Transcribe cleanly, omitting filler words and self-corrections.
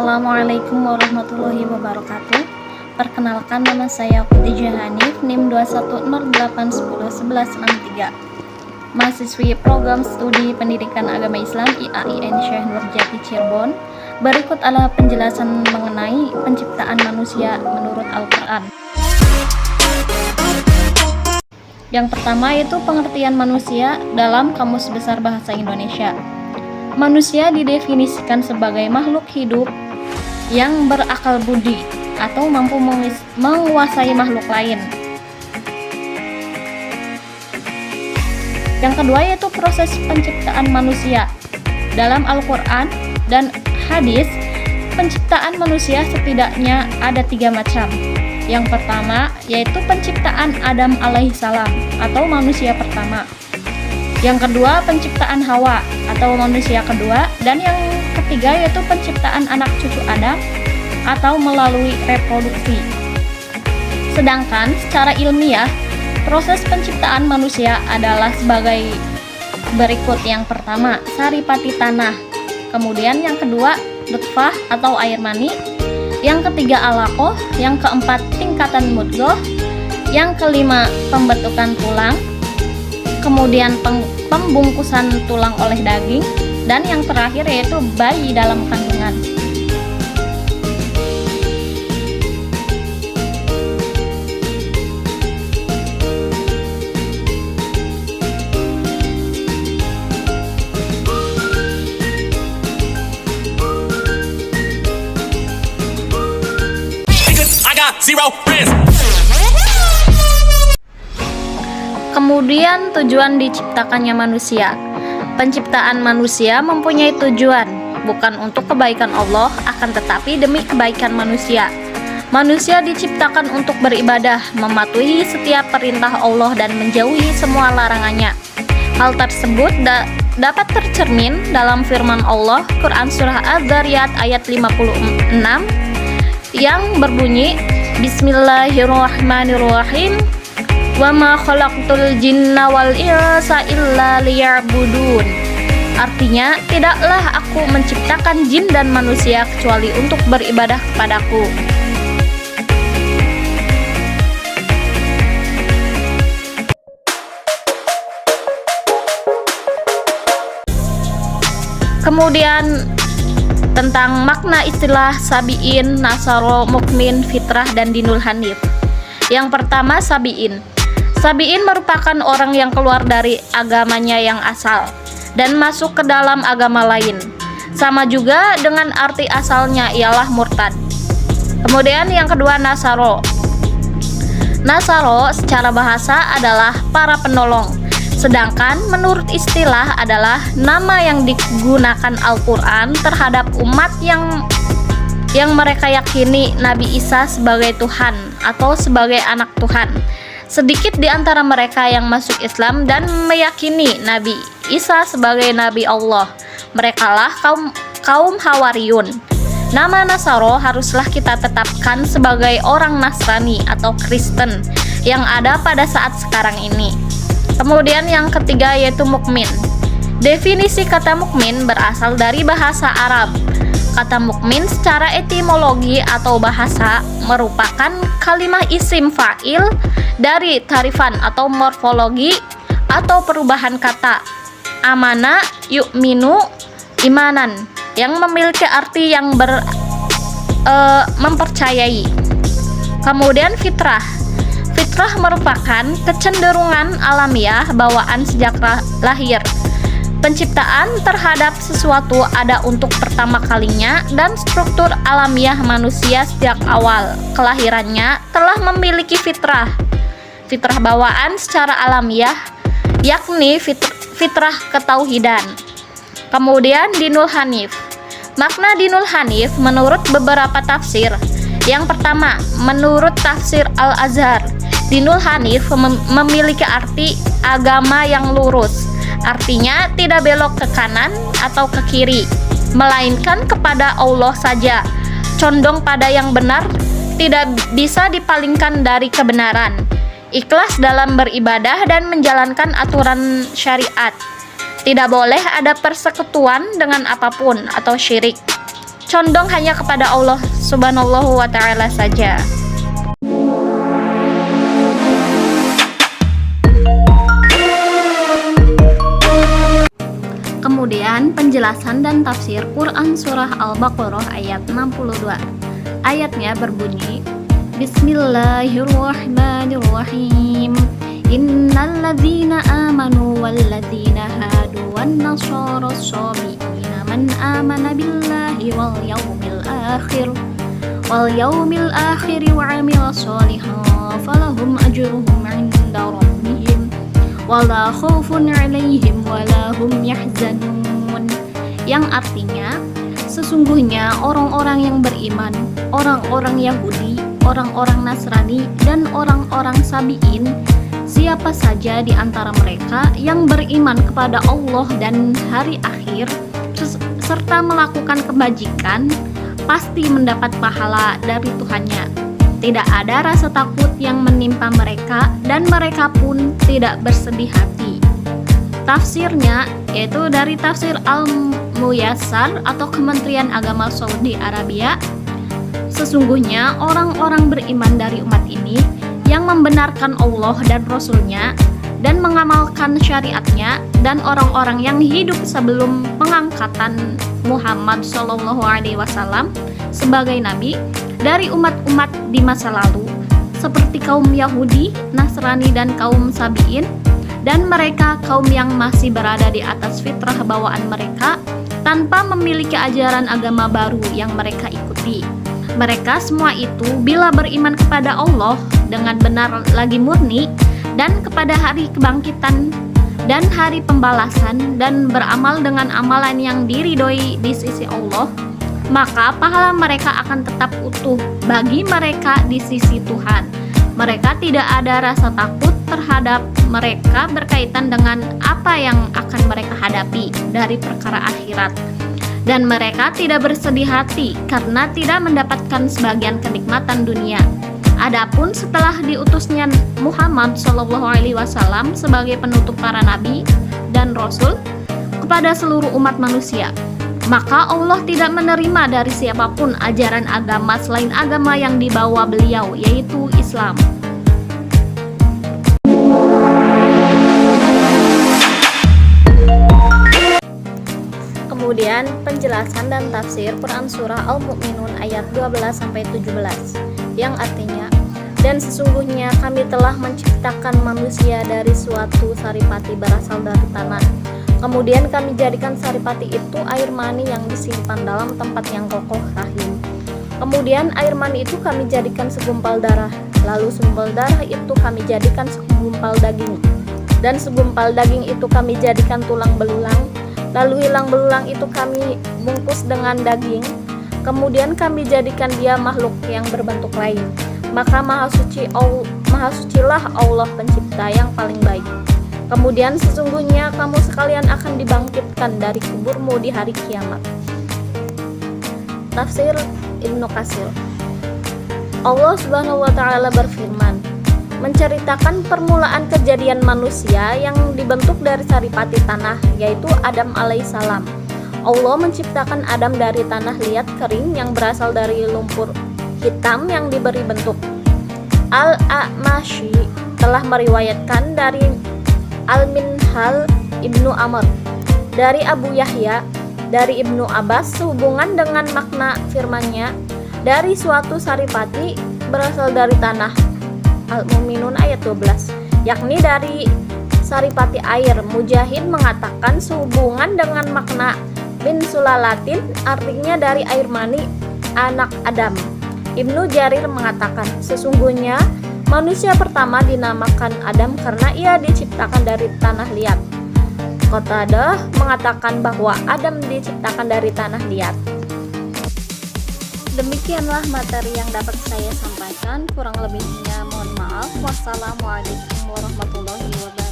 Assalamualaikum warahmatullahi wabarakatuh. Perkenalkan, nama saya Khadijah Hanif, NIM 210811163, mahasiswi program studi pendidikan agama Islam IAIN Syekh Nurjati Cirebon. Berikut adalah penjelasan mengenai penciptaan manusia menurut Al-Quran. Yang pertama yaitu pengertian manusia dalam Kamus Besar Bahasa Indonesia. Manusia didefinisikan sebagai makhluk hidup yang berakal budi atau mampu menguasai makhluk lain. Yang kedua yaitu proses penciptaan manusia. Dalam Al-Quran dan hadis, penciptaan manusia setidaknya ada 3 macam. Yang pertama yaitu penciptaan Adam alaihissalam atau manusia pertama. Yang kedua penciptaan Hawa atau manusia kedua, dan yang ketiga yaitu penciptaan anak cucu Adam atau melalui reproduksi. Sedangkan secara ilmiah, proses penciptaan manusia adalah sebagai berikut. Yang pertama, saripati tanah. Kemudian yang kedua, nutfah atau air mani. Yang ketiga, alaqah. Yang keempat, tingkatan mudghah. Yang kelima, pembentukan tulang. Kemudian pembungkusan tulang oleh daging, dan yang terakhir yaitu bayi dalam kandungan. Kemudian tujuan diciptakannya manusia. Penciptaan manusia mempunyai tujuan, bukan untuk kebaikan Allah, akan tetapi demi kebaikan manusia. Manusia diciptakan untuk beribadah, mematuhi setiap perintah Allah dan menjauhi semua larangannya. Hal tersebut dapat tercermin dalam firman Allah, Quran Surah Az-Zariyat ayat 56 yang berbunyi, Bismillahirrahmanirrahim, wa ma khalaqtul jinna wal insa illa liya'budun. Artinya, tidaklah aku menciptakan jin dan manusia kecuali untuk beribadah kepadaku. Kemudian tentang makna istilah Sabi'in, Nasara, Mukmin, Fitrah, dan Dinul Hanif. Yang pertama, Sabi'in. Sabi'in merupakan orang yang keluar dari agamanya yang asal dan masuk ke dalam agama lain. Sama juga dengan arti asalnya ialah murtad. Kemudian yang kedua, Nasara. Nasara secara bahasa adalah para penolong. Sedangkan menurut istilah adalah nama yang digunakan Al-Quran terhadap umat yang mereka yakini Nabi Isa sebagai Tuhan atau sebagai anak Tuhan. Sedikit di antara mereka yang masuk Islam dan meyakini Nabi Isa sebagai Nabi Allah. Merekalah kaum Hawariyun. Nama Nasara haruslah kita tetapkan sebagai orang Nasrani atau Kristen yang ada pada saat sekarang ini. Kemudian yang ketiga yaitu mukmin. Definisi kata mukmin berasal dari bahasa Arab. Kata mukmin secara etimologi atau bahasa merupakan kalimat isim fa'il dari tarifan atau morfologi atau perubahan kata amana yu'minu imanan yang memiliki arti yang mempercayai. Kemudian fitrah. Fitrah merupakan kecenderungan alamiah bawaan sejak lahir. Penciptaan terhadap sesuatu ada untuk pertama kalinya, dan struktur alamiah manusia sejak awal kelahirannya telah memiliki fitrah. Fitrah bawaan secara alamiah, yakni fitrah ketauhidan. Kemudian Dinul Hanif. Makna Dinul Hanif menurut beberapa tafsir. Yang pertama, menurut tafsir Al-Azhar, Dinul Hanif memiliki arti agama yang lurus. Artinya tidak belok ke kanan atau ke kiri, melainkan kepada Allah saja, condong pada yang benar, tidak bisa dipalingkan dari kebenaran, ikhlas dalam beribadah dan menjalankan aturan syariat. Tidak boleh ada persekutuan dengan apapun atau syirik. condong hanya kepada Allah Subhanahu wa Ta'ala saja. Kemudian penjelasan dan tafsir Quran Surah Al-Baqarah ayat 62. Ayatnya berbunyi, Bismillahirrahmanirrahim. Innal ladzina amanu wal ladzina hadu wan nasara sabiina man amana billahi wal yaumil akhir wa amila shalihan falahum ajruhum 'inda rabbihim wala khaufun 'alaihim wala hum yahzanun. Yang artinya, sesungguhnya orang-orang yang beriman, orang-orang Yahudi, orang-orang Nasrani, dan orang-orang Sabi'in, siapa saja di antara mereka yang beriman kepada Allah dan hari akhir serta melakukan kebajikan, pasti mendapat pahala dari Tuhannya. Tidak ada rasa takut yang menimpa mereka dan mereka pun tidak bersedih hati. Tafsirnya yaitu dari tafsir Al-Muyassar atau Kementerian Agama Saudi Arabia. Sesungguhnya orang-orang beriman dari umat ini yang membenarkan Allah dan Rasul-Nya dan mengamalkan syariatnya, dan orang-orang yang hidup sebelum pengangkatan Muhammad SAW sebagai nabi dari umat-umat di masa lalu seperti kaum Yahudi, Nasrani, dan kaum Sabi'in, dan mereka kaum yang masih berada di atas fitrah bawaan mereka tanpa memiliki ajaran agama baru yang mereka ikuti. Mereka semua itu bila beriman kepada Allah dengan benar lagi murni, dan kepada hari kebangkitan dan hari pembalasan, dan beramal dengan amalan yang diridhoi di sisi Allah, maka pahala mereka akan tetap utuh bagi mereka di sisi Tuhan. Mereka tidak ada rasa takut terhadap mereka berkaitan dengan apa yang akan mereka hadapi dari perkara akhirat, dan mereka tidak bersedih hati karena tidak mendapatkan sebagian kenikmatan dunia. Adapun setelah diutusnya Muhammad SAW sebagai penutup para nabi dan rasul kepada seluruh umat manusia, maka Allah tidak menerima dari siapapun ajaran agama selain agama yang dibawa beliau, yaitu Islam. Kemudian penjelasan dan tafsir Quran Surah Al-Mu'minun ayat 12-17, yang artinya, dan sesungguhnya kami telah menciptakan manusia dari suatu saripati berasal dari tanah. Kemudian kami jadikan saripati itu air mani yang disimpan dalam tempat yang kokoh, rahim. Kemudian air mani itu kami jadikan segumpal darah. Lalu segumpal darah itu kami jadikan segumpal daging. Dan segumpal daging itu kami jadikan tulang belulang. Lalu hilang belulang itu kami bungkus dengan daging. Kemudian kami jadikan dia makhluk yang berbentuk lain. Maka maha sucilah Allah pencipta yang paling baik. Kemudian sesungguhnya kamu sekalian akan dibangkitkan dari kuburmu di hari kiamat. Tafsir Ibnu Katsir. Allah Subhanahu wa Ta'ala berfirman, menceritakan permulaan kejadian manusia yang dibentuk dari saripati tanah, yaitu Adam alaihissalam. Allah menciptakan Adam dari tanah liat kering yang berasal dari lumpur hitam yang diberi bentuk. Al-A'mashi telah meriwayatkan dari Al-Minhal Ibnu Amr dari Abu Yahya dari Ibnu Abbas sehubungan dengan makna firman-Nya, dari suatu saripati berasal dari tanah. Al-Mu'minun ayat 12, yakni dari saripati air. Mujahid mengatakan sehubungan dengan makna min sulalatin, artinya dari air mani anak Adam. Ibnu Jarir mengatakan sesungguhnya manusia pertama dinamakan Adam karena ia diciptakan dari tanah liat. Qatadah mengatakan bahwa Adam diciptakan dari tanah liat. Demikianlah materi yang dapat saya sampaikan, kurang lebihnya mohon maaf. Wassalamualaikum warahmatullahi wabarakatuh.